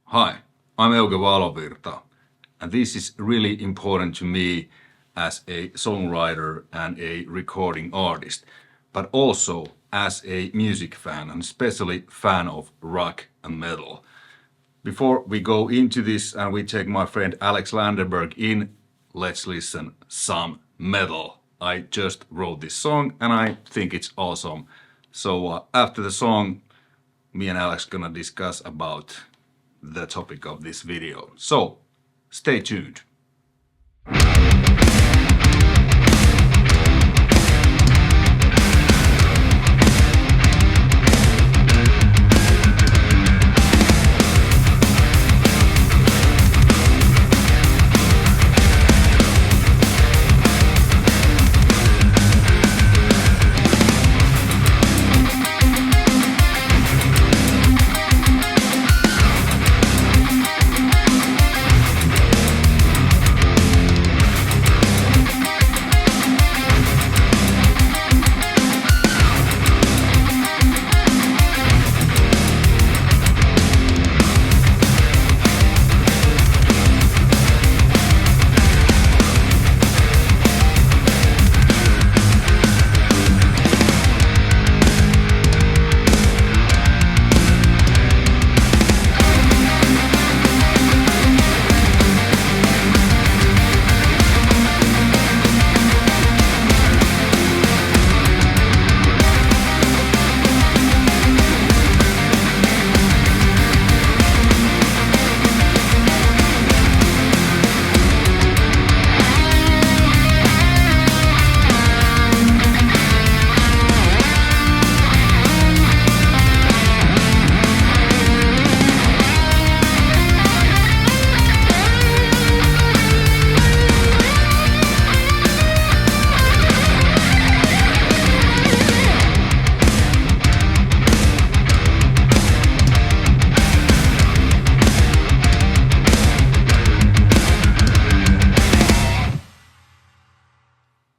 Hi, I'm Euge Valovirta, and this is really important to me as a songwriter and a recording artist, but also as a music fan, and especially fan of rock and metal. Before we go into this and we take my friend Alex Landenburg in, let's listen some metal. I just wrote this song and I think it's awesome. So after the song, me and Alex gonna discuss about the topic of this video. So stay tuned.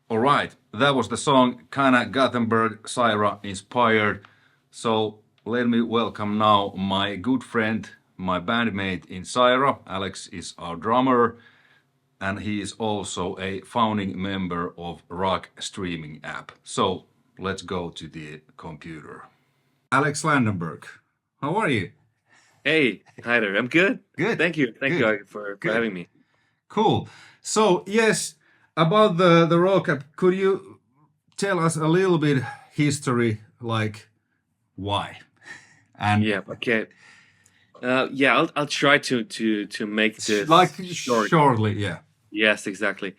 Alright, that was the song, kinda Gothenburg Cyhra inspired. So let me welcome now my good friend, my bandmate in Cyhra. Alex is our drummer, and he is also a founding member of ROKK streaming app. So let's go to the computer. Alex Landenburg, how are you? Hey, hi there. I'm good. Good. Thank you. Thank Good. you for Good. having me. Cool. So yes, about the ROKK app, could you tell us a little bit history, like why? And Yeah. Okay. I'll try to make this like short. shortly, yeah. Yes, exactly.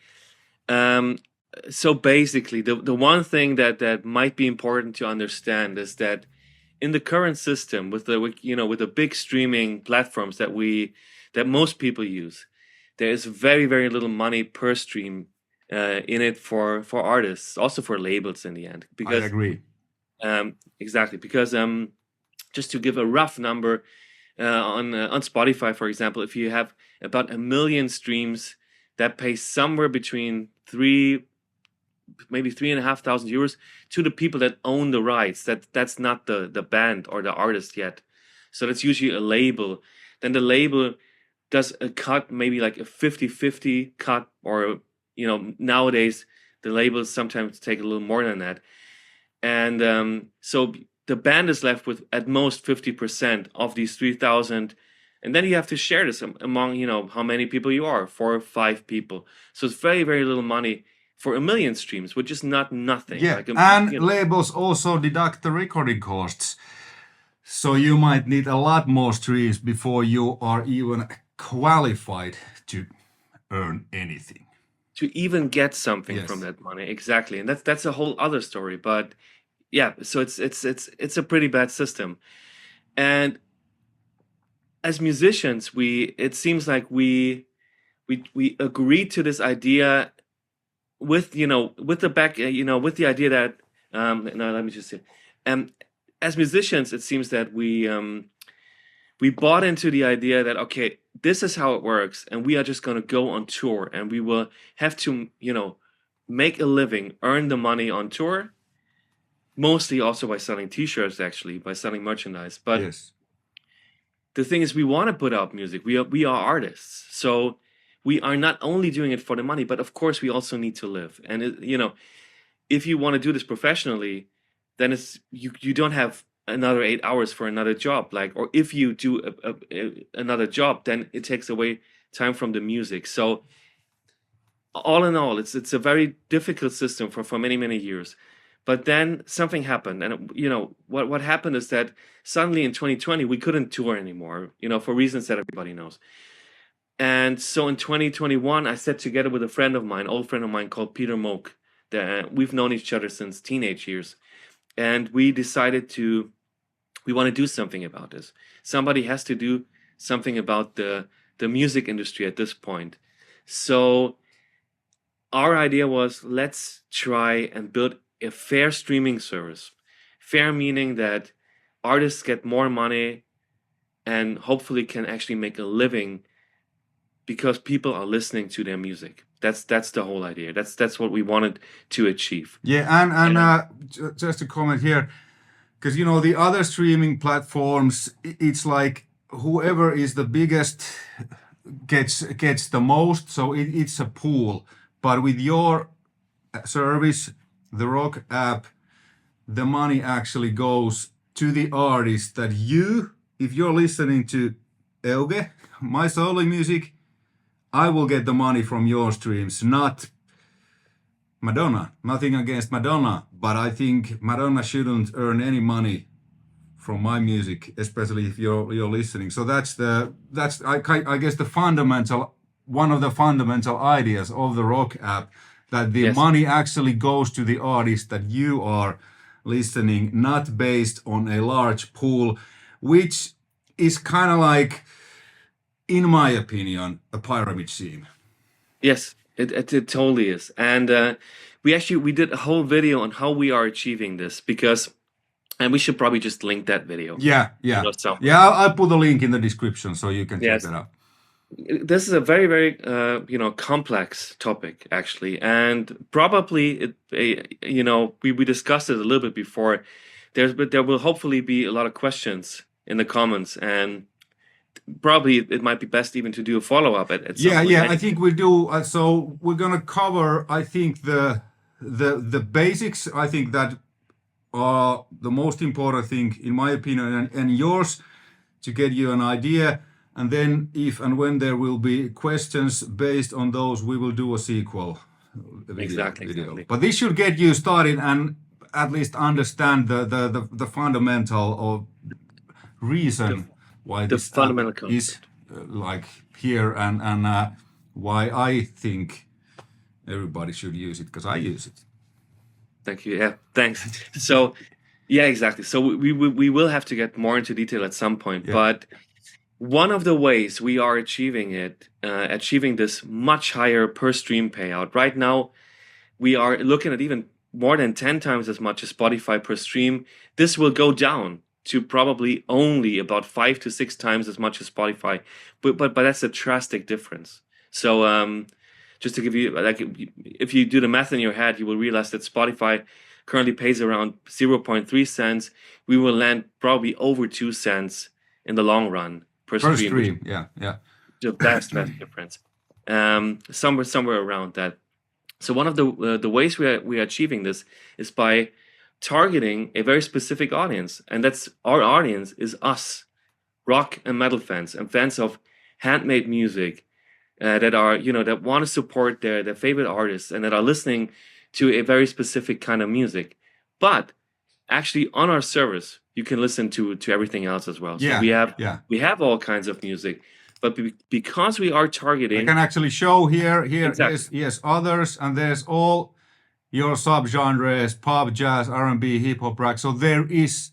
So basically, the one thing that might be important to understand is that in the current system with the big streaming platforms that most people use, there is very little money per stream in it for artists, also for labels in the end. I Because agree. exactly, because just to give a rough number, on Spotify, for example, if you have about 1 million streams, that pays somewhere between maybe 3,500 euros to the people that own the rights. That's not the band or the artist yet. So that's usually a label. Then the label does a cut, maybe like a 50-50 cut, or nowadays the labels sometimes take a little more than that. And so the band is left with at most 50% of these 3,000, and then you have to share this among how many people you are, 4 or 5 people. So it's very little money for 1 million streams, which is not nothing. Yeah, Like and labels also deduct the recording costs. So you might need a lot more streams before you are even qualified to earn anything. to even get something Yes. from that money, exactly, and that's a whole other story. But yeah, so it's a pretty bad system, and as musicians, it seems like we agree to this idea with with the back with the idea that no, let me just say, as musicians, it seems that we bought into the idea that, okay, this is how it works, and we are just going to go on tour, and we will have to make a living, earn the money on tour, mostly also by selling t-shirts, actually, by selling merchandise. But Yes. the thing is, we want to put out music. We are artists, so we are not only doing it for the money, but of course we also need to live. And if you want to do this professionally, then you don't have another 8 hours for another job. Or if you do another job, then it takes away time from the music. So all in all, it's a very difficult system for many years. But then something happened, and what happened is that suddenly in 2020 we couldn't tour anymore, for reasons that everybody knows. And so in 2021, I sat together with a friend of mine, old friend of mine called Peter Moak. We've known each other since teenage years, and we decided we want to do something about this. Somebody has to do something about the music industry at this point. So our idea was, let's try and build a fair streaming service. Fair meaning that artists get more money and hopefully can actually make a living because people are listening to their music. That's the whole idea. That's what we wanted to achieve. Yeah, and just a comment here, because the other streaming platforms, it's like whoever is the biggest gets the most, so it's a pool. But with your service, the ROKK app, the money actually goes to the artist that if you're listening to Euge, my solo music, I will get the money from your streams, not Madonna. Nothing against Madonna, but I think Madonna shouldn't earn any money from my music, especially if you're listening. So that's I guess one of the fundamental ideas of the ROKK app, that the money actually goes to the artist that you are listening, not based on a large pool, which is kind of like, in my opinion, a pyramid scheme. Yes, it totally is. And we did a whole video on how we are achieving this, and we should probably just link that video. Yeah. I'll put the link in the description so you can check that out. This is a very, very complex topic, actually, and probably we discussed it a little bit before. There will hopefully be a lot of questions in the comments, and probably it might be best even to do a follow-up at some point. I think we'll do. So we're gonna cover, I think, the basics. I think that are the most important thing, in my opinion, and yours, to get you an idea. And then if and when there will be questions based on those, we will do a sequel video. Exactly. But this should get you started and at least understand the fundamental or reason why this fundamental is like here, and why I think everybody should use it, because I use it. Thank you. Yeah, thanks. So, yeah, exactly. So we will have to get more into detail at some point, but one of the ways we are achieving this much higher per stream payout. Right now, we are looking at even more than 10 times as much as Spotify per stream. This will go down to probably only about 5 to 6 times as much as Spotify, but that's a drastic difference. So just to give you, like, if you do the math in your head, you will realize that Spotify currently pays around 0.3 cents. We will land probably over 2 cents in the long run per stream. Yeah. The vast difference. Somewhere around that. So one of the ways we are achieving this is by targeting a very specific audience, and that's our audience is us, rock and metal fans, and fans of handmade music that are that want to support their favorite artists and that are listening to a very specific kind of music. But actually, on our service, you can listen to everything else as well. So we have all kinds of music, but because we are targeting, I can actually show here. Exactly. Yes, others, and there's all your subgenres: pop, jazz, R&B, hip hop, rock. So there is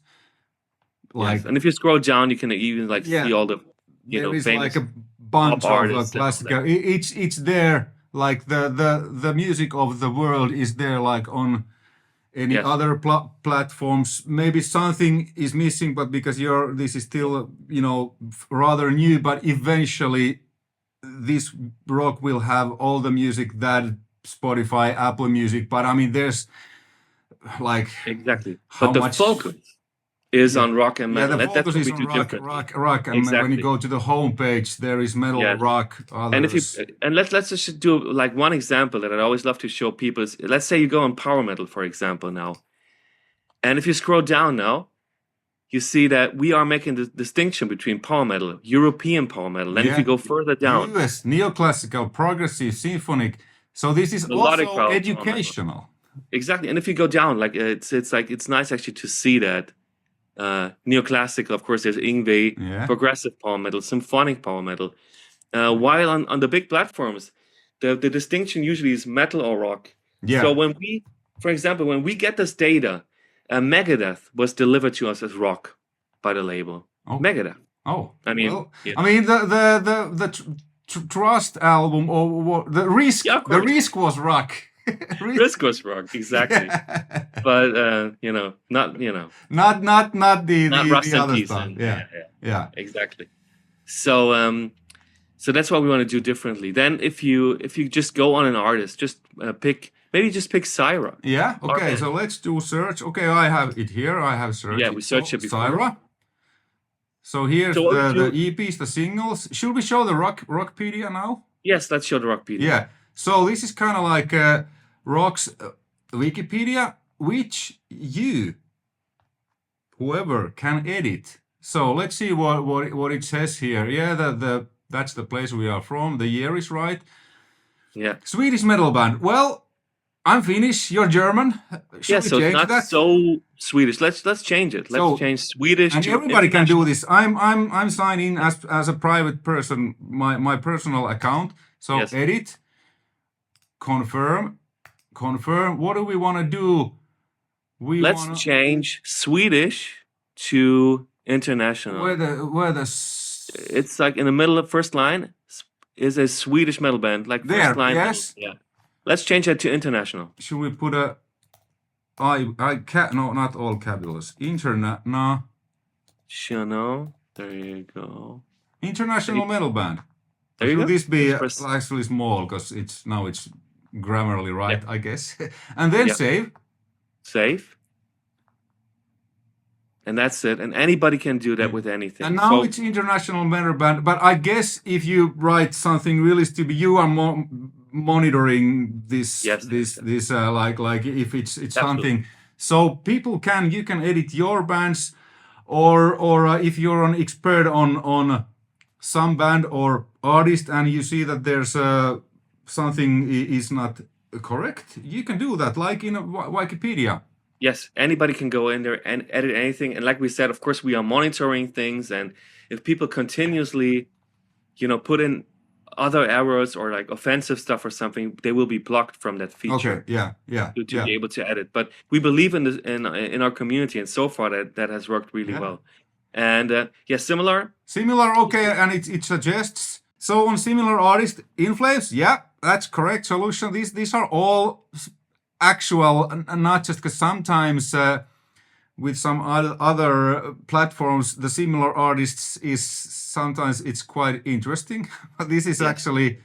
like, and if you scroll down, you can even see all the there is famous like a bunch of classical. It's there. Like the music of the world is there, like on any other platforms. Maybe something is missing, but because this is still rather new, but eventually this ROKK will have all the music that Spotify, Apple Music, but I mean there's like exactly. how But the much focus is on rock and Yeah, metal. the That's focus what is we on do rock, differently. rock, and when you Exactly. go to the homepage, there is metal, Yes. rock, And if you others. and let's just do like one example that I always love to show people is, let's say you go on power metal, for example, now. And if you scroll down now, you see that we are making the distinction between power metal, European power metal. And if you Yeah, go further down, US, neoclassical, progressive, symphonic. So this is melodic also power metal. educational. Exactly. And if you go down, like it's nice actually to see that neoclassical, of course, there's Ingve, Yeah. progressive power metal, symphonic power metal. While on the big platforms, the distinction usually is metal or rock. Yeah. So when we, for example, when we get this data, Megadeth was delivered to us as rock by the label. Oh. Megadeth. Oh, I mean, well, yeah. I mean the Trust album or the Risk. Yeah, of The course. Risk was rock. Risk was rock, exactly. Yeah. But you know, not you know, Not the Rust the in other Peace. stuff. And, Yeah. Yeah. exactly. So so that's what we want to do differently. Then if you just go on an artist, just pick Cyhra. Yeah. Okay. band. So let's do search. Okay, I have it here. I have searched. Yeah, we searched it before. Cyhra. So here's So what the we EPs, the singles. Should we show the Rokkpedia now? Yes, let's show the Rokkpedia. Yeah. So this is kind of like Rock's Wikipedia, which you, whoever, can edit. So let's see what it says here. Yeah, that's the place we are from. The year is right. Yeah. Swedish metal band. Well, I'm Finnish. You're German. Should we So it's change not that? so Swedish. Let's change it. Let's So- change Swedish And to everybody can international. do this. I'm signing as a private person, my personal account. So Yes. edit, confirm. What do we want to do? Let's change Swedish to international. where the It's like in the middle of first line is a Swedish metal band, like There, first line. yes. Yeah. Let's change that to international. should we put a no, not all capitals. No, Chano. There you go. international metal band. There you Should go. this be Press- actually small because it's grammarly right, I guess. And then Yeah. save. Save. And that's it. And anybody can do that with anything. And now So- it's international metal band. But I guess if you write something really stupid, you are monitoring this. Yes, This like if it's Absolutely. something. So you can edit your bands, or if you're an expert on some band or artist, and you see that there's something is not correct, you can do that, like in a Wikipedia. Yes, anybody can go in there and edit anything. And like we said, of course, we are monitoring things. And if people continuously, put in other errors or like offensive stuff or something, they will be blocked from that feature. Okay. Yeah. To be able to edit. But we believe in this in our community, and so far that has worked really Yeah. well. And similar. Similar, okay, and it suggests. So on similar artist, Inflames, yeah, that's correct solution. These are all actual, and not just because sometimes with some other platforms, the similar artists is sometimes it's quite interesting. This is actually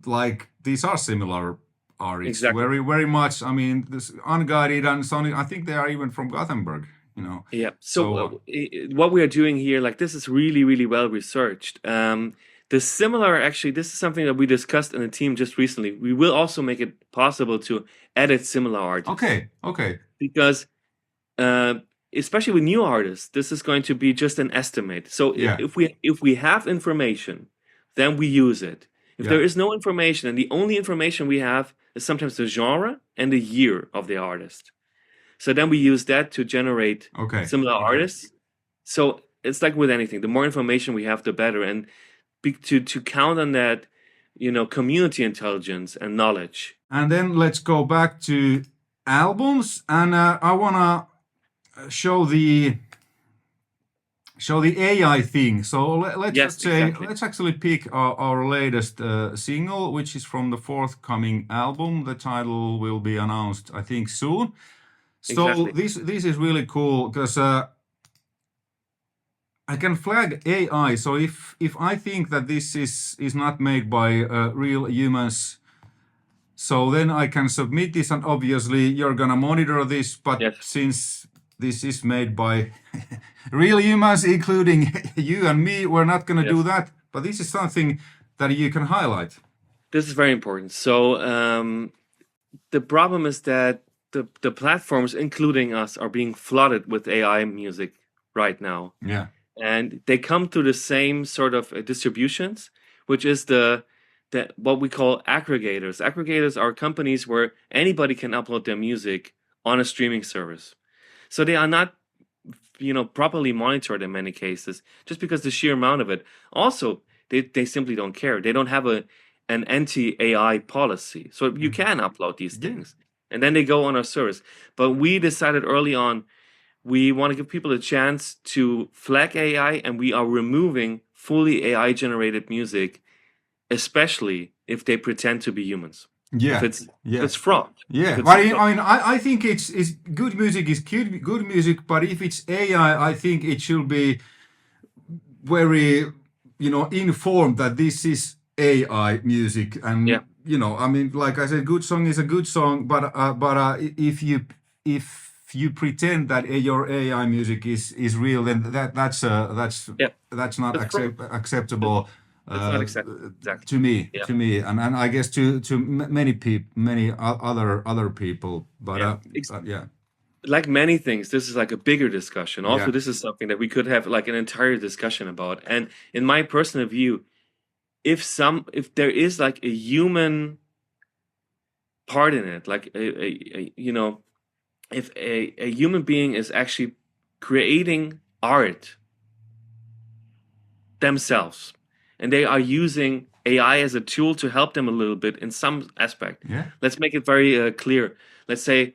like these are similar artists, Exactly. very very much. I mean, this Unguided and Sonic. I think they are even from Gothenburg. Yeah. So, What we are doing here, like this is really, really well researched. The similar, actually, this is something that we discussed in the team just recently. We will also make it possible to edit similar artists. Okay. Because especially with new artists, this is going to be just an estimate. So Yeah. if we have information, then we use it. If Yeah. there is no information, and the only information we have is sometimes the genre and the year of the artist. So then we use that to generate similar artists. So it's like with anything, the more information we have, the better. And to count on that, community intelligence and knowledge. And then let's go back to albums, and I wanna show the AI thing. So let's Yes, just say exactly. let's actually pick our latest single, which is from the forthcoming album. The title will be announced, I think, soon. So Exactly. this is really cool because I can flag AI. So if I think that this is not made by real humans, so then I can submit this, and obviously you're gonna monitor this. But Yes. since this is made by real humans, including you and me. We're not going to do that, but this is something that you can highlight. This is very important. So the problem is that the platforms, including us, are being flooded with AI music right now. Yeah. And they come through the same sort of distributions, which is the what we call aggregators. Aggregators are companies where anybody can upload their music on a streaming service. So they are not, properly monitored in many cases, just because the sheer amount of it. Also, they simply don't care. They don't have an anti-AI policy. So you can upload these things, and then they go on our service. But we decided early on, we want to give people a chance to flag AI, and we are removing fully AI-generated music, especially if they pretend to be humans. Yeah, if it's fraud. Yeah, but I think it's good music is good music, but if it's AI, I think it should be very, informed that this is AI music, and like I said, good song is a good song, but if you pretend that your AI music is real, then that's not acceptable. It's not exactly to me, and I guess to many people, many other people, but like many things, this is like a bigger discussion. Also, this is something that we could have like an entire discussion about. And in my personal view, if there is like a human part in it, like if a human being is actually creating art themselves, and they are using AI as a tool to help them a little bit in some aspect. Yeah. Let's make it very clear. Let's say,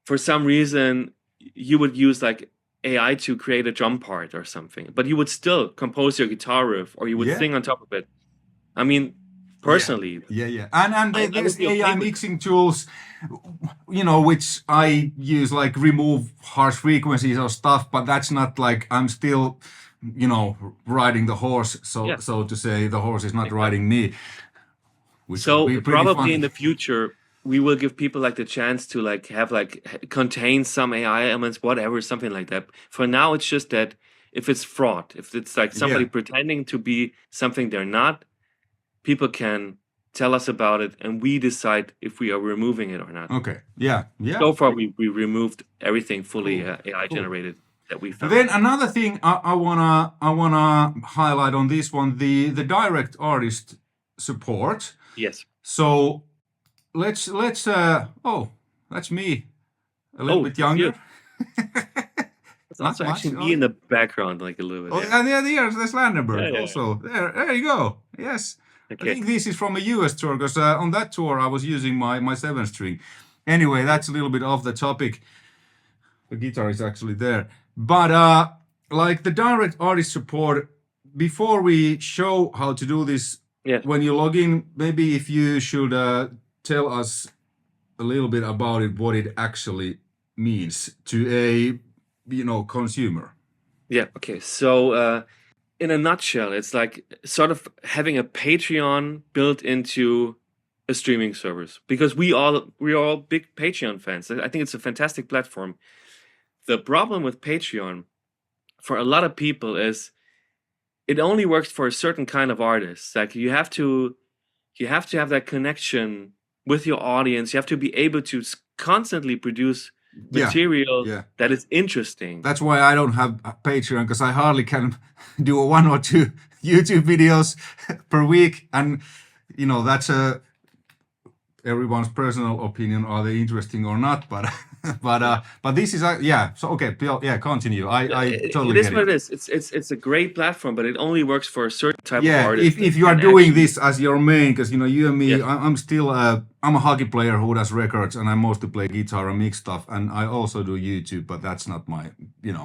for some reason, you would use like AI to create a drum part or something, but you would still compose your guitar riff, or you would sing on top of it. I mean, personally. Yeah. And there's AI mixing tools, which I use, like remove harsh frequencies or stuff, but that's not like I'm still, riding the horse, so to say. The horse is not riding me. So probably in the future, we will give people like the chance to like have like contain some AI elements, whatever, something like that. For now, it's just that if it's fraud, if it's like somebody pretending to be something they're not, people can tell us about it, and we decide if we are removing it or not. Okay. Yeah. So far, we removed everything fully AI generated that we found. Then another thing I wanna highlight on this one, the direct artist support. Yes. So let's that's me, a little bit younger. It's also actually me in the background, like a little bit. Oh, and there's Landenburg also. There you go. Yes. Okay. I think this is from a US tour, because on that tour I was using my 7-string. Anyway, that's a little bit off the topic. The guitar is actually there. But like the direct artist support, before we show how to do this, when you log in, maybe if you should tell us a little bit about it, what it actually means to a consumer. Yeah. Okay. So in a nutshell, it's like sort of having a Patreon built into a streaming service, because we're all big Patreon fans. I think it's a fantastic platform. The problem with Patreon for a lot of people is it only works for a certain kind of artists. Like you have to have that connection with your audience. You have to be able to constantly produce material that is interesting. That's why I don't have a Patreon, because I hardly can do 1 or 2 YouTube videos per week, and that's everyone's personal opinion. Are they interesting or not? But this is so okay. Continue. I totally it is get what it is. It's a great platform, but it only works for a certain type of artist. If you are doing this as your main, because you and me, I'm still I'm a hockey player who does records, and I mostly play guitar and mix stuff, and I also do YouTube, but that's not my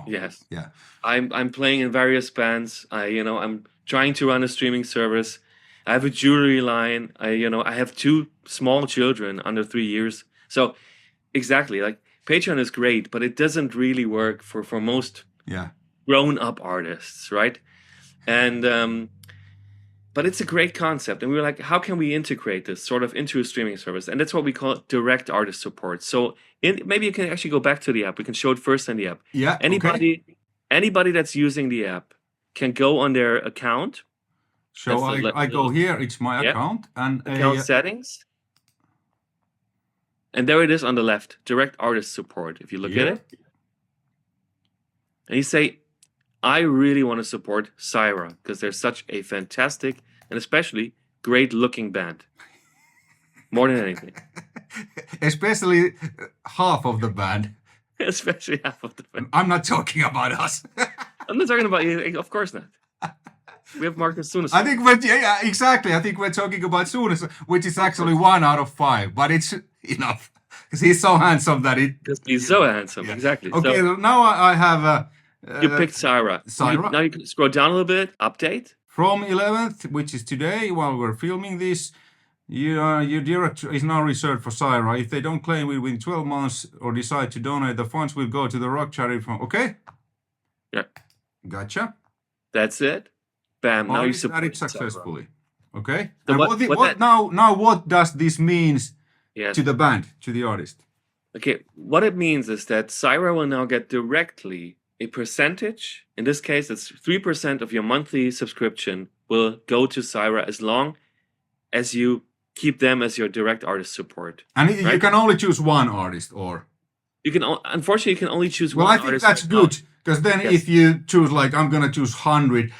Yes. Yeah. I'm playing in various bands. I'm trying to run a streaming service. I have a jewelry line. I have 2 small children under 3 years. So exactly, like Patreon is great, but it doesn't really work for most grown-up artists, right? And But it's a great concept, and we were like, how can we integrate this sort of into a streaming service? And that's what we call direct artist support. So maybe you can actually go back to the app. We can show it first in the app. Yeah. Okay. Anybody that's using the app can go on their account. So I go here. It's my account and account settings. And there it is on the left, direct artist support. If you look at it, and you say, I really want to support Cyhra because they're such a fantastic and especially great looking band. More than anything. Especially half of the band. Especially half of the band. I'm not talking about us. I'm not talking about you. Of course not. We have Marcus Sunes. I think exactly. I think we're talking about Sunes, which is actually 1 out of 5, but it's enough because he's so handsome that it. Because he's so handsome, exactly. Okay, so now I have. You picked Cyhra. Now you can scroll down a little bit. Update. From 11th, which is today, while we're filming this, your director is now reserved for Cyhra. If they don't claim it within 12 months or decide to donate, the funds will go to the ROKK charity fund. Okay? Yeah. Gotcha. That's it. Bam. Now you support it successfully. Cyhra. Okay. So and now what does this mean to the band, to the artist? Okay. What it means is that Cyhra will now get directly a percentage. In this case, it's 3% of your monthly subscription will go to Cyhra as long as you keep them as your direct artist support. And you can only choose one artist, or you can. Unfortunately, you can only choose one. Well, I think that's good because then if you choose I'm gonna choose 100,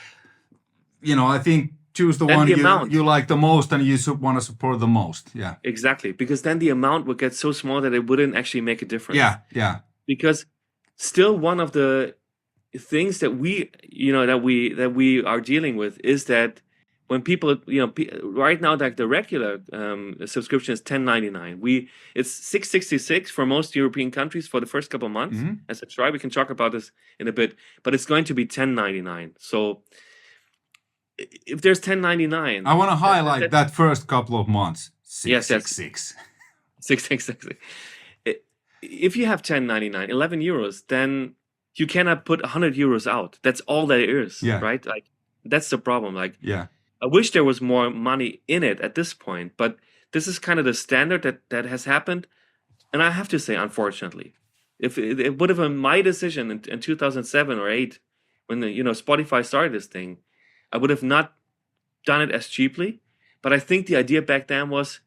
I think choose the one you like the most and you want to support the most. Yeah. Exactly, because then the amount would get so small that it wouldn't actually make a difference. Yeah. Yeah. Because still one of the things that we are dealing with is that when people right now, like the regular subscription is $10.99. It's $6.66 for most European countries for the first couple of months. As a try, we can talk about this in a bit, but it's going to be $10.99. So if there's $10.99, I want to highlight that first couple of months. $6.66. If you have €10.99, 11 euros, then you cannot put 100 euros out. That's all that it is, right? Like that's the problem. Like, I wish there was more money in it at this point, but this is kind of the standard that has happened. And I have to say, unfortunately, if it would have been my decision in 2007 or 8, when Spotify started this thing, I would have not done it as cheaply. But I think the idea back then was,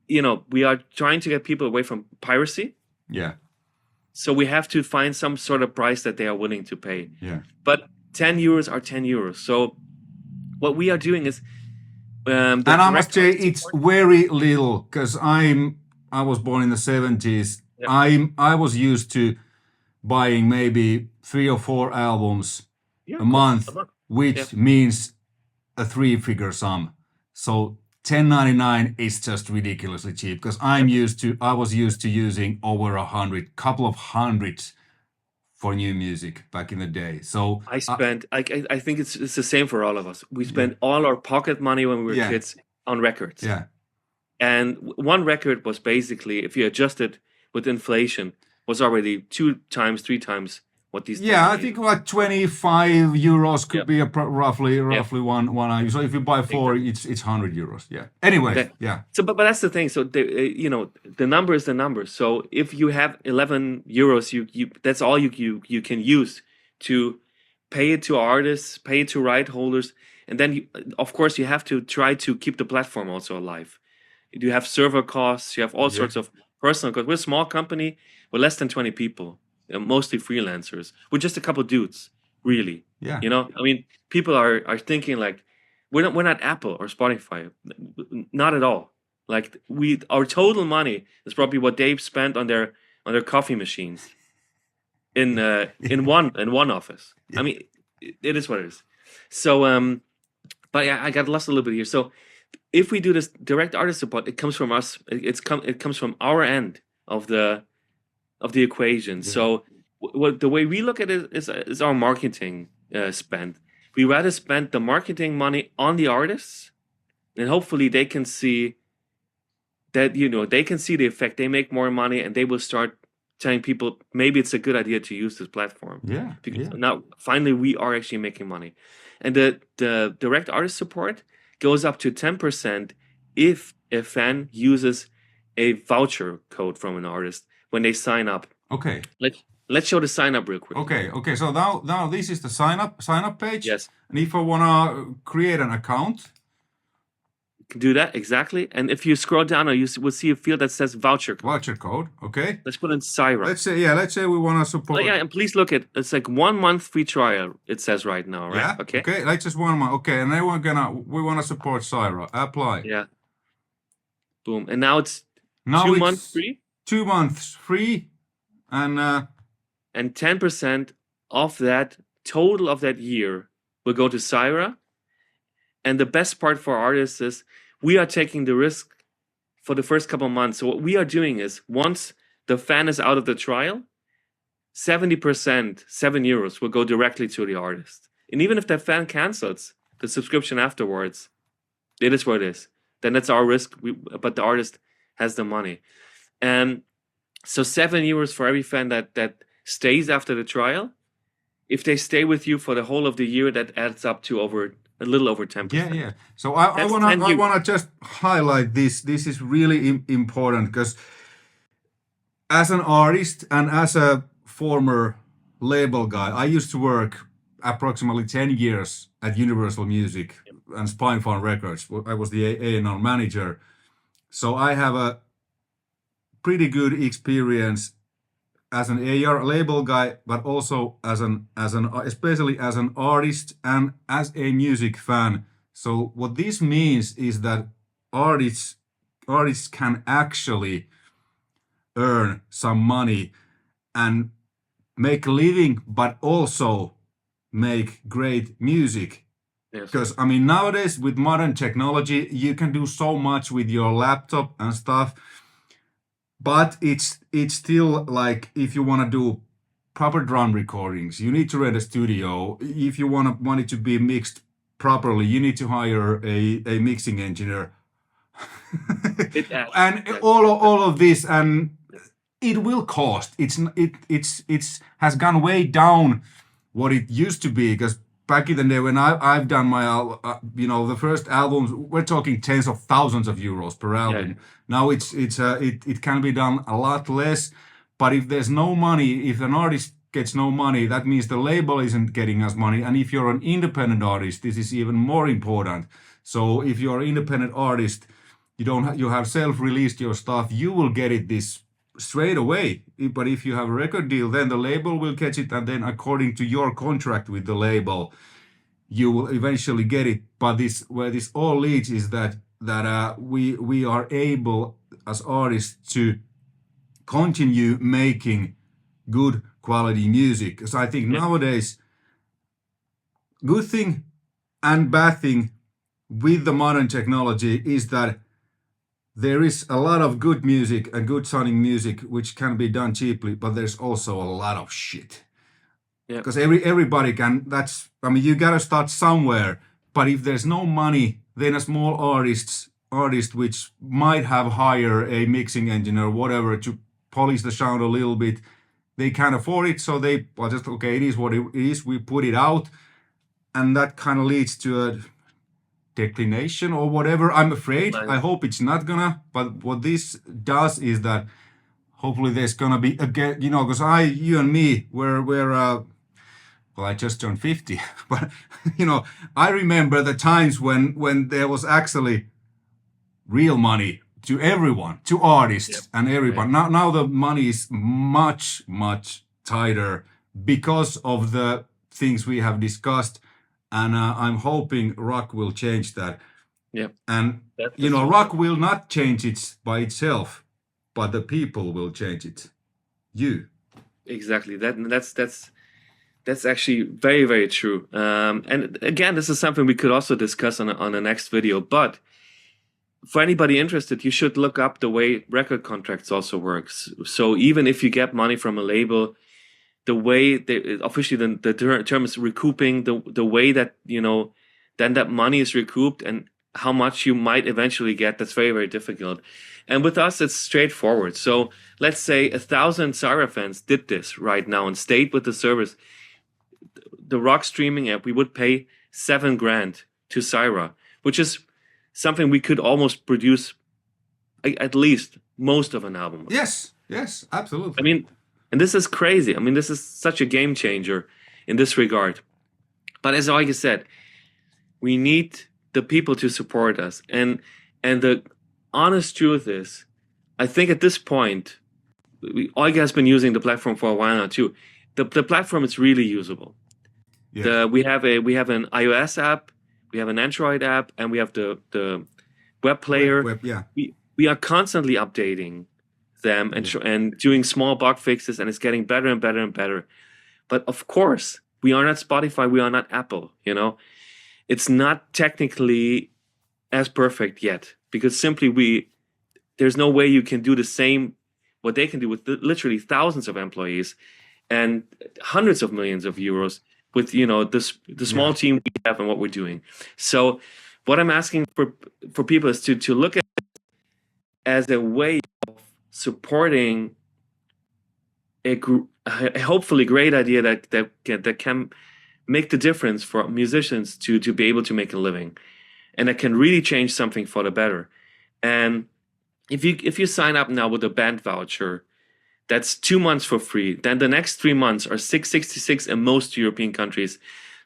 we are trying to get people away from piracy. Yeah. So we have to find some sort of price that they are willing to pay. Yeah. But 10 euros are 10 euros. So what we are doing is, and I must say it's very little because I was born in the 70s. Yep. I was used to buying maybe 3 or 4 albums a month, which means a 3-figure sum. So $10.99 is just ridiculously cheap because I was used to using over 100, couple of hundreds for new music back in the day. So I spent, I think it's the same for all of us. We spent all our pocket money when we were kids on records. Yeah. And one record was basically, if you adjust it with inflation, was already 2 times, 3 times what these. I think like 25 euros could be roughly one. So if you buy 4, it's 100 euros. Yeah. Anyway, So, but that's the thing. So the number is the number. So if you have 11 euros, you that's all you can use to pay it to artists, pay it to right holders, and then of course you have to try to keep the platform also alive. You have server costs. You have all sorts of personal costs. We're a small company. We're less than 20 people. Mostly freelancers. We're just a couple dudes, really. Yeah. I mean, people are thinking like, we're not Apple or Spotify, not at all. Like our total money is probably what they've spent on their coffee machines in one office. I mean, it is what it is. So, but yeah, I got lost a little bit here. So, if we do this direct artist support, it comes from us. It comes from our end of the equation. So the way we look at it is our marketing spend. We rather spend the marketing money on the artists, and hopefully they can see that they can see the effect. They make more money, and they will start telling people maybe it's a good idea to use this platform. Yeah. Because now finally we are actually making money, And the direct artist support goes up to 10% if a fan uses a voucher code from an artist when they sign up. Okay. Let's show the sign up real quick. Okay. So now this is the sign up page. Yes. And if I wanna create an account, You can do that exactly. And if you scroll down, you will see a field that says voucher code. voucher code. Okay. Let's put in Cyhra. Let's say we wanna support. Oh yeah, and please look at it's like 1 month free trial. It says right now, right? Yeah. Okay. Let's just 1 month. Okay, and then we wanna support Cyhra. Apply. Yeah. Boom. And now it's Now 2 it's months free 2 months free, and 10% of that total of that year will go to Cyhra. And the best part for artists is we are taking the risk for the first couple of months. So what we are doing is once the fan is out of the trial, 70%, €7, will go directly to the artist. And even if that fan cancels the subscription afterwards, it is what it is. Then that's our risk, but the artist has the money. And so €7 for every fan that stays after the trial. If they stay with you for the whole of the year, that adds up to a little over 10%. yeah. So I wanna just highlight this. This is really important because as an artist and as a former label guy, I used to work approximately 10 years at Universal Music and Spinefarm Records. I was the A&R manager. So I have a pretty good experience as an AR label guy, but also as an especially as an artist and as a music fan. So what this means is that artists can actually earn some money and make a living, but also make great music. Yes. Because I mean, nowadays with modern technology, you can do so much with your laptop and stuff. But it's still like if you want to do proper drum recordings, you need to rent a studio. If you want it to be mixed properly, you need to hire a mixing engineer. And all of this, and it will cost. It's has gone way down what it used to be, because back in the day when I've done my the first albums, we're talking tens of thousands of euros per album. Yeah. Now it can be done a lot less, but if there's no money, if an artist gets no money, that means the label isn't getting us money. And if you're an independent artist, this is even more important. So if you're an independent artist, you have self-released your stuff, you will get it this straight away. But if you have a record deal, then the label will catch it, and then according to your contract with the label, you will eventually get it. But where this all leads is that we are able as artists to continue making good quality music. Because I think nowadays, good thing and bad thing with the modern technology is that there is a lot of good music and good sounding music which can be done cheaply, but there's also a lot of shit. Because everybody can. You gotta start somewhere. But if there's no money, then a small artist which might have hired a mixing engineer or whatever to polish the sound a little bit, they can't afford it, so they just it is what it is. We put it out, and that kind of leads to a declination or whatever. I'm afraid. I hope it's not gonna. But what this does is that hopefully there's gonna be again. Because you and me, we're I just turned 50, but I remember the times when there was actually real money to everyone, to artists and everyone. Now the money is much, much tighter because of the things we have discussed, and I'm hoping ROKK will change that. Yeah. And ROKK will not change it by itself, but the people will change it. You. Exactly. That's actually very, very true. And again, this is something we could also discuss on the next video. But for anybody interested, you should look up the way record contracts also works. So even if you get money from a label, the way officially the term is recouping, the way that then that money is recouped and how much you might eventually get, that's very, very difficult. And with us, it's straightforward. So let's say 1,000 Cyhra fans did this right now and stayed with the service. The ROKK streaming app, we would pay $7,000 to Cyhra, which is something we could almost produce at least most of an album. Yes, absolutely. I mean, and this is crazy. I mean, this is such a game changer in this regard. But as Euge said, we need the people to support us. And the honest truth is, I think at this point, Euge has been using the platform for a while now too. The platform is really usable. Yes. We have an iOS app, we have an Android app, and we have the web player. We are constantly updating them and doing small bug fixes, and it's getting better and better and better. But of course, we are not Spotify, we are not Apple, you know. It's not technically as perfect yet, because simply there's no way you can do the same what they can do with literally thousands of employees and hundreds of millions of euros with, you know, the small team we have and what we're doing. So what I'm asking for people is to look at it as a way of supporting a hopefully great idea that can make the difference for musicians to be able to make a living, and that can really change something for the better. And if you sign up now with a band voucher, that's 2 months for free. Then the next 3 months are $6.66 in most European countries.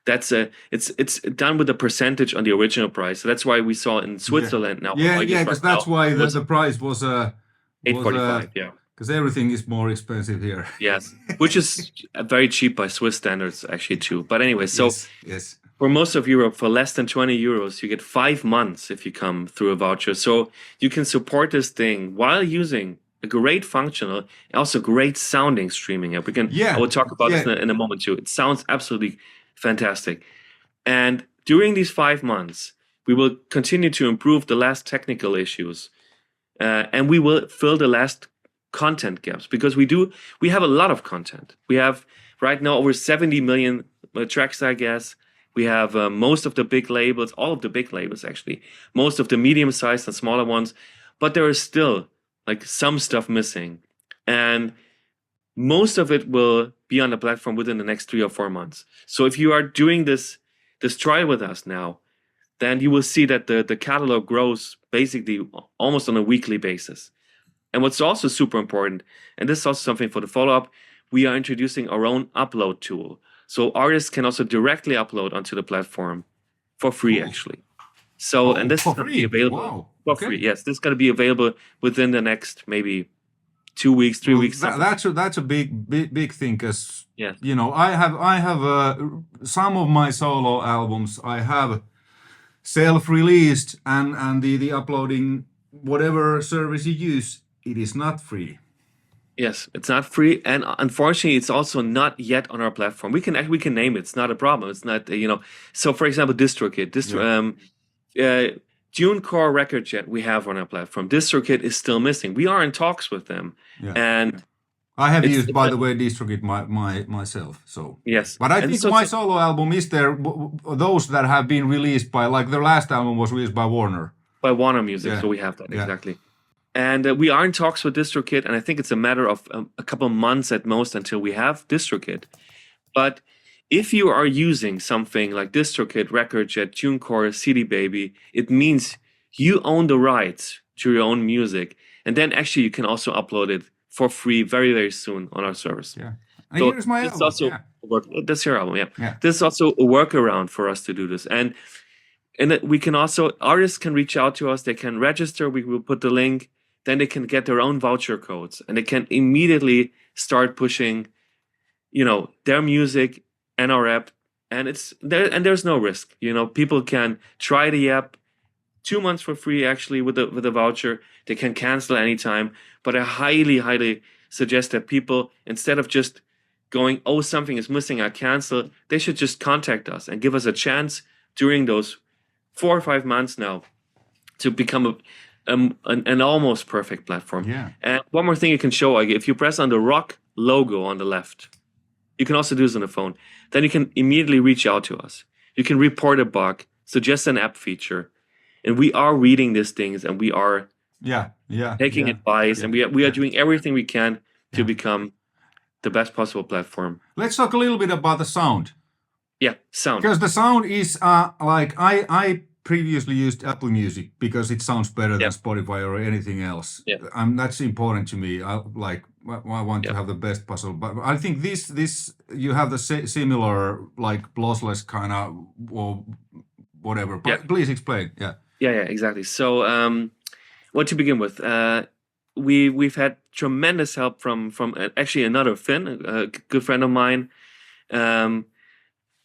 That's it's done with a percentage on the original price. So that's why we saw in Switzerland now. Because that's why the price was $8.45. Yeah, because everything is more expensive here. Yes, which is very cheap by Swiss standards actually too. But anyway, so yes. For most of Europe, for less than 20 euros, you get 5 months if you come through a voucher. So you can support this thing while using a great functional, also great sounding streaming app. I will talk about this in a moment too. It sounds absolutely fantastic. And during these 5 months, we will continue to improve the last technical issues, and we will fill the last content gaps, because we have a lot of content. We have right now over 70 million tracks, I guess. We have most of the big labels, all of the big labels actually, most of the medium-sized and smaller ones, but there is still like some stuff missing, and most of it will be on the platform within the next 3 or 4 months. So if you are doing this trial with us now, then you will see that the catalog grows basically almost on a weekly basis. And what's also super important, and this is also something for the follow-up, we are introducing our own upload tool. So artists can also directly upload onto the platform for free, actually. So, and this is going to be available for free. Yes, this is going to be available within the next maybe 2 weeks, 3 weeks. That's a big thing, because you know, I have some of my solo albums I have self-released, and the uploading, whatever service you use, it is not free. Yes, it's not free, and unfortunately, it's also not yet on our platform. We can name it. It's not a problem. It's not, you know. So, for example, DistroKid, TuneCore Record Jet, we have on our platform. DistroKid is still missing. We are in talks with them, and I have used, by the way, DistroKid myself. So yes, but I think my solo album is there. Those that have been released by, like, their last album was released by Warner. By Warner Music, so we have that exactly. And we are in talks with DistroKid, and I think it's a matter of a couple months at most until we have DistroKid. But if you are using something like DistroKid, Record Jet, TuneCore, CD Baby, it means you own the rights to your own music, and then actually you can also upload it for free very, very soon on our service. Yeah, and so here's my album. That's your album. Yeah. This is also a workaround for us to do this, and we can also, artists can reach out to us. They can register. We will put the link. Then they can get their own voucher codes, and they can immediately start pushing, you know, their music and our app. And there's no risk. You know, people can try the app 2 months for free, actually, with a voucher. They can cancel anytime. But I highly, highly suggest that people, instead of just going, oh, something is missing, I cancel, they should just contact us and give us a chance during those 4 or 5 months now to become an almost perfect platform. Yeah. And one more thing you can show, if you press on the ROKK logo on the left, you can also do this on the phone. Then you can immediately reach out to us. You can report a bug, suggest an app feature, and we are reading these things, and we are taking advice, and we are doing everything we can to become the best possible platform. Let's talk a little bit about the sound. Yeah, sound. Because the sound is like I previously used Apple Music because it sounds better than Yeah, Spotify or anything else. yeah, That's important to me. I want to yeah, have the best possible. But I think this you have the similar like lossless kind of or whatever. yeah, But please explain. Yeah. yeah, exactly. So, what to begin with? We've had tremendous help from actually another Finn, a good friend of mine. Um,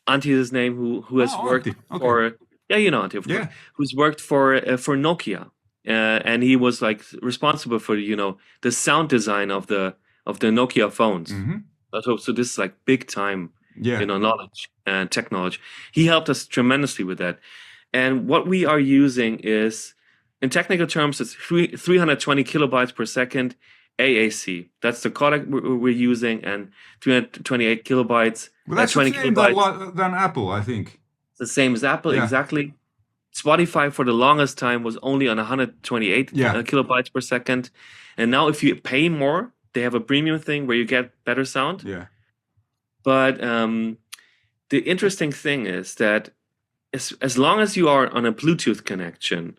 Antti is his name, who has Oh, worked Antti. Okay. for, yeah, you know Antti, of course, Yeah. who's worked for Nokia, and he was like responsible for the sound design of the Nokia phones. Mm-hmm. So this is like big time, Yeah. knowledge and technology. He helped us tremendously with that. And what we are using is, in technical terms, it's 320 kilobytes per second AAC. That's the codec we're using, and 328 kilobytes. Well, that's the 20 same kilobytes, than Apple, I think. the same as Apple, Yeah. exactly. Spotify for the longest time was only on 128 Yeah. kilobytes per second. And now if you pay more, they have a premium thing where you get better sound. Yeah. But the interesting thing is that as long as you are on a Bluetooth connection,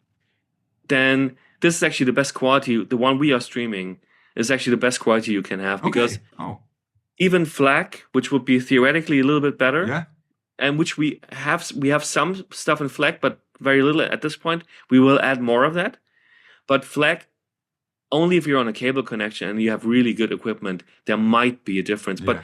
then this is actually the best quality. The one we are streaming is actually the best quality you can have, because Oh. even FLAC, which would be theoretically a little bit better, Yeah. and which we have some stuff in FLAC, but very little at this point. We will add more of that. But FLAC, only if you're on a cable connection and you have really good equipment, there might be a difference. But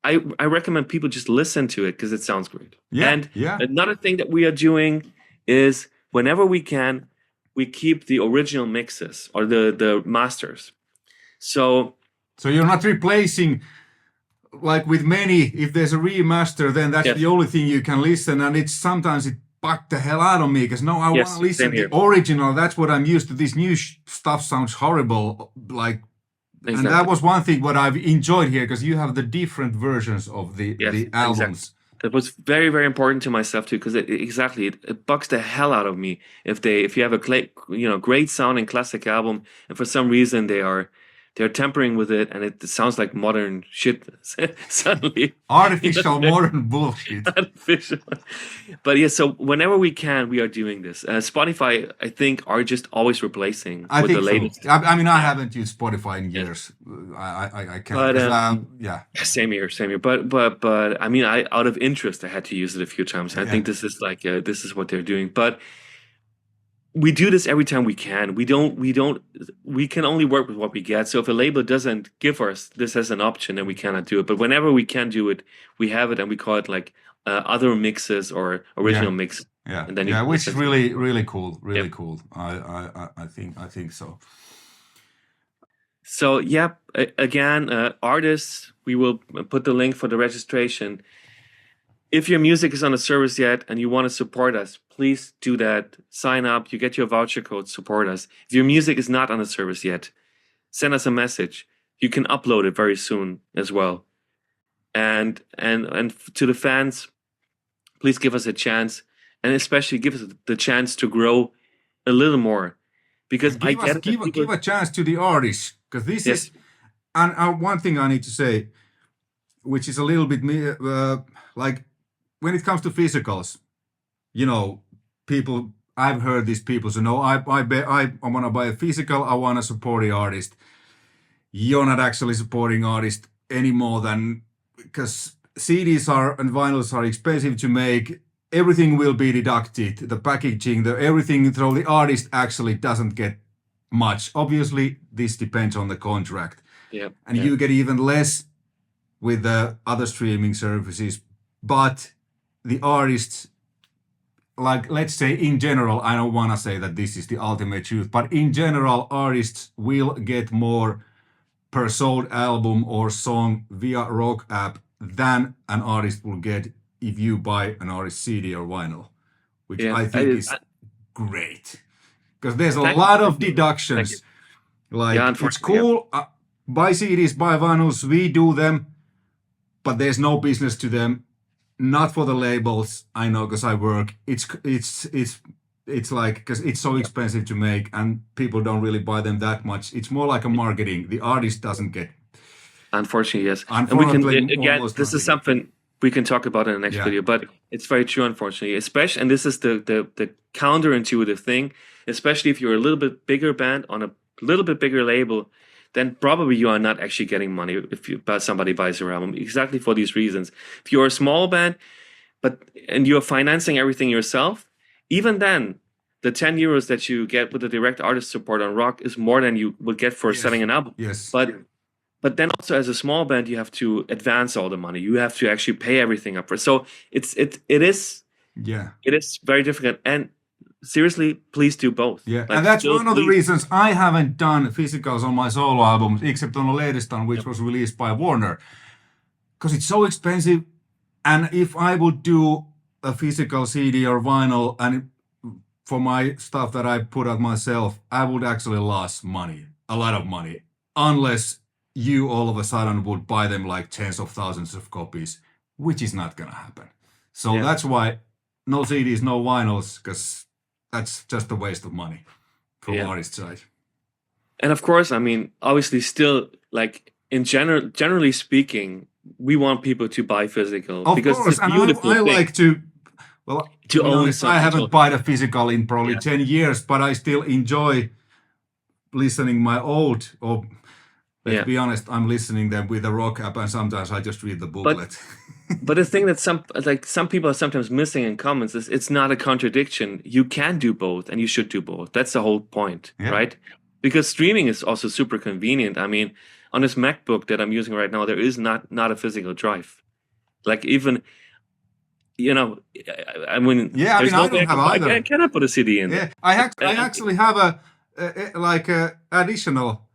I recommend people just listen to it because it sounds great. Yeah. And Yeah. another thing that we are doing is, whenever we can, we keep the original mixes or the masters. So So you're not replacing, like with many, if there's a remaster, then that's Yes. the only thing you can listen. And it's sometimes it bugged the hell out of me because no, I Yes, want to listen same to here. the original. That's what I'm used to. This new stuff sounds horrible. Like, and that Exactly. was one thing what I've enjoyed here, because you have the different versions of the albums. Exactly. That was very, very important to myself too, because it bugs the hell out of me if you have a great sounding classic album, and for some reason they're tampering with it, and it sounds like modern shit suddenly. Artificial modern bullshit. Artificial. But yeah, so whenever we can, we are doing this. Spotify, I think, are just always replacing I with think the latest. so. I mean, I haven't used Spotify in years. I can't. But, 'Cause, yeah. Same here. But I mean, out of interest, I had to use it a few times. I think this is like this is what they're doing. But we do this every time we can. We can only work with what we get. So if a label doesn't give us this as an option, then we cannot do it. But whenever we can do it, we have it, and we call it like other mixes or original mix. Yeah, And then you can which is listen to really, really cool. Really Yep. cool. I think so. So yeah, again, artists, we will put the link for the registration. If your music is on a service yet and you want to support us, please do that. Sign up. You get your voucher code. Support us. If your music is not on a service yet, send us a message. You can upload it very soon as well. And to the fans, please give us a chance, and especially give us the chance to grow a little more, because I get it. Give a chance to the artists, because this Yes. is, and one thing I need to say, which is a little bit like when it comes to physicals, people. I've heard these people say, "No, I want to buy a physical. I want to support the artist." You're not actually supporting artists any more than, because CDs and vinyls are expensive to make. Everything will be deducted. The packaging, everything. So the artist actually doesn't get much. Obviously, this depends on the contract. Yeah. And you get even less with the other streaming services. But the artists, like, let's say in general, I don't want to say that this is the ultimate truth, but in general, artists will get more per sold album or song via ROKK app than an artist will get if you buy an artist CD or vinyl, which I think is great, because there's a lot of deductions. Like, it's cool, buy CDs, buy vinyls, we do them, but there's no business to them. Not for the labels, I know, because I work. It's like, because it's so expensive to make and people don't really buy them that much. It's more like a marketing. The artist doesn't get. Unfortunately, yes. Unfortunately, and we can, again, this is something we can talk about it in the next video, but it's very true, unfortunately. Especially, and this is the counterintuitive thing, especially if you're a little bit bigger band on a little bit bigger label, then probably you are not actually getting money if somebody buys your album, exactly for these reasons. If you're a small band, and you're financing everything yourself, even then, the 10 euros that you get with the direct artist support on ROKK is more than you would get for selling an album. Yes. But then also as a small band, you have to advance all the money. You have to actually pay everything up for. So it is very difficult. And seriously, please do both. Yeah, and that's one of the reasons I haven't done physicals on my solo albums, except on the latest one, which was released by Warner, because it's so expensive. And if I would do a physical CD or vinyl, and for my stuff that I put out myself, I would actually lose money, a lot of money, unless you all of a sudden would buy them like tens of thousands of copies, which is not going to happen. So that's why no CDs, no vinyls, because that's just a waste of money from the artist side. And of course, I mean, obviously still, like, generally speaking, we want people to buy physical. Of because course, it's a beautiful and I like to, to own something. I haven't bought a physical in probably 10 years, but I still enjoy listening my old, or let's be honest, I'm listening them with the ROKK app, and sometimes I just read the booklet. But the thing that some people are sometimes missing in comments is it's not a contradiction. You can do both, and you should do both. That's the whole point, right? Because streaming is also super convenient. I mean, on this MacBook that I'm using right now, there is not a physical drive. Like, even, you know, I mean, there's no way I cannot put a CD in there. I actually have a additional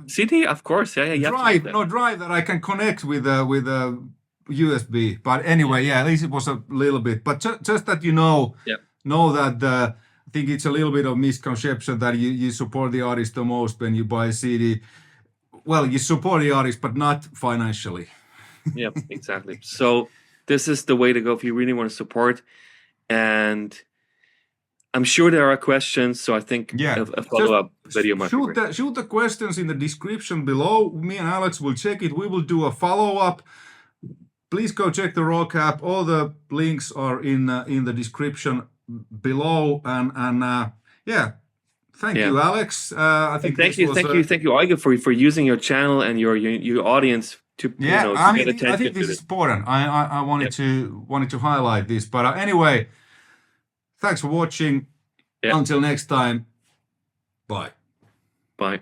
CD, of course. drive that I can connect with a USB. But anyway, at least it was a little bit. But just that you know that I think it's a little bit of misconception that you support the artist the most when you buy a CD. Well, you support the artist, but not financially. Yeah, exactly. So this is the way to go if you really want to support. And I'm sure there are questions, so I think a follow-up video might be great. Shoot the questions in the description below. Me and Alex will check it. We will do a follow-up. Please go check the ROKK app. All the links are in the description below. And thank you, Alex. I think thank you, Euge, for using your channel and your audience to get attention. I think this is important. I wanted to highlight this. But anyway, thanks for watching. Until next time, bye. Bye.